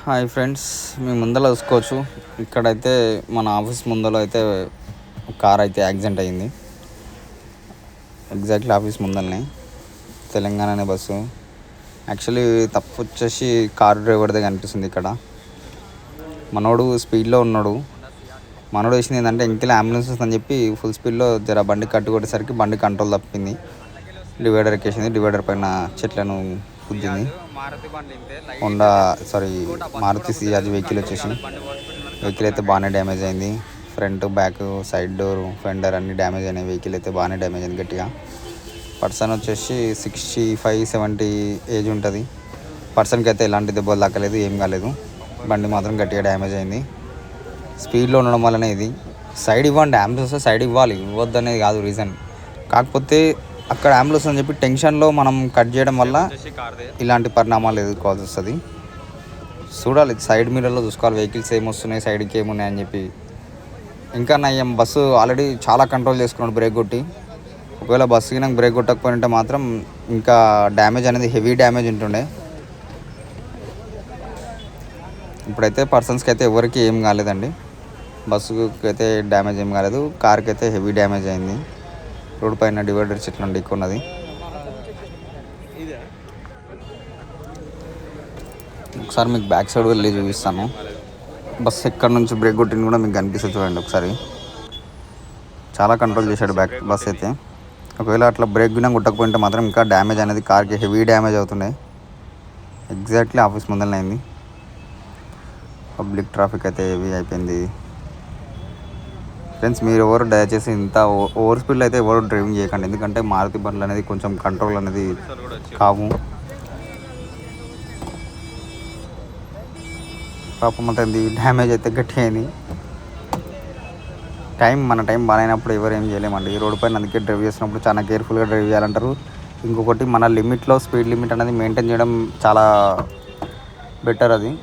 Hi friends, మీ ముందర చూసుకోవచ్చు. ఇక్కడైతే మన ఆఫీస్ ముందర అయితే కార్ అయితే యాక్సిడెంట్ అయ్యింది. ఎగ్జాక్ట్లీ ఆఫీస్ ముందరనే తెలంగాణ అనే బస్సు. యాక్చువల్లీ తప్పు వచ్చేసి కార్ డ్రైవర్దే కనిపిస్తుంది. ఇక్కడ మనోడు స్పీడ్లో ఉన్నాడు. మనోడు వేసింది ఏంటంటే ఇంకెళ్ళి అంబులెన్స్ అని చెప్పి ఫుల్ స్పీడ్లో జర బండి కట్టుకొట్టేసరికి బండి కంట్రోల్ తప్పింది. డివైడర్ ఎక్కేసింది. డివైడర్ పైన చెట్లను గుద్దింది. మారుతి సిఆర్జీ వెహికల్ వచ్చేసి వెహికల్ అయితే బాగానే డ్యామేజ్ అయింది. Front back side door fender అన్ని డ్యామేజ్ అయినాయి. వెహికల్ అయితే బాగానే డ్యామేజ్ అయింది గట్టిగా. పర్సన్ వచ్చేసి 65-70 ఏజ్ ఉంటుంది. పర్సన్కి అయితే ఎలాంటి దెబ్బలు దక్కలేదు, ఏం కాలేదు. బండి మాత్రం గట్టిగా డ్యామేజ్ అయింది. స్పీడ్లో ఉండడం వల్లనే ఇది. సైడ్ ఇవ్వండి, అంబులెన్స్ వస్తే సైడ్ ఇవ్వద్దు అనేది కాదు రీజన్. కాకపోతే అక్కడ అంబులెన్స్ అని చెప్పి టెన్షన్లో మనం కట్ చేయడం వల్ల ఇలాంటి పరిణామాలు ఎదుర్కోవాల్సి వస్తుంది. చూడాలి, సైడ్ మిర్రర్లో చూసుకోవాలి వెహికల్స్ ఏమొస్తున్నాయి, సైడ్కి ఏమున్నాయి అని చెప్పి. ఇంకా నయ్యం బస్సు ఆల్రెడీ చాలా కంట్రోల్ చేసుకున్నాడు బ్రేక్ కొట్టి. ఒకవేళ బస్సుకి నాకు బ్రేక్ కొట్టకపోయింటే మాత్రం ఇంకా డ్యామేజ్ అనేది హెవీ డ్యామేజ్ ఉంటుండే. ఇప్పుడైతే పర్సన్స్కి అయితే ఎవరికి ఏం కాలేదండి. బస్సుకి అయితే డ్యామేజ్ ఏం కాలేదు. కార్కి అయితే హెవీ డ్యామేజ్ అయింది. రోడ్ పైన డివైడర్ చెట్లు ఉన్నది. ఒకసారి మీకు బ్యాక్ సైడ్ వెళ్ళి చూపిస్తాను. బస్సు ఎక్కడి నుంచి బ్రేక్ కొట్టింది కూడా మీకు కనిపిస్తుంది, చూడండి ఒకసారి. చాలా కంట్రోల్ చేశాడు బస్ అయితే. ఒకవేళ అట్లా బ్రేక్ గుణం కొట్టకపోయింటే మాత్రం ఇంకా డ్యామేజ్ అనేది కార్కి హెవీ డ్యామేజ్ అవుతుండే. ఎగ్జాక్ట్లీ ఆఫీస్ ముందరనే అయింది. పబ్లిక్ ట్రాఫిక్ అయితే హెవీ అయిపోయింది. ఫ్రెండ్స్, మీరు ఎవరు దయచేసి ఇంత ఓవర్ స్పీడ్లో అయితే ఎవరు డ్రైవింగ్ చేయకండి. ఎందుకంటే మారుతి బండ్లు అనేది కొంచెం కంట్రోల్ అనేది కావు. పాపం అంత డ్యామేజ్ అయితే గట్టి అయింది. మన టైం బాగాలేనప్పుడు ఎవరు ఏం చేయలేమండి. ఈ రోడ్డు పైన అందుకే డ్రైవ్ చేసినప్పుడు చాలా కేర్ఫుల్గా డ్రైవ్ చేయాలంటారు. ఇంకొకటి మన లిమిట్లో స్పీడ్ లిమిట్ అనేది మెయింటైన్ చేయడం చాలా బెటర్ అది.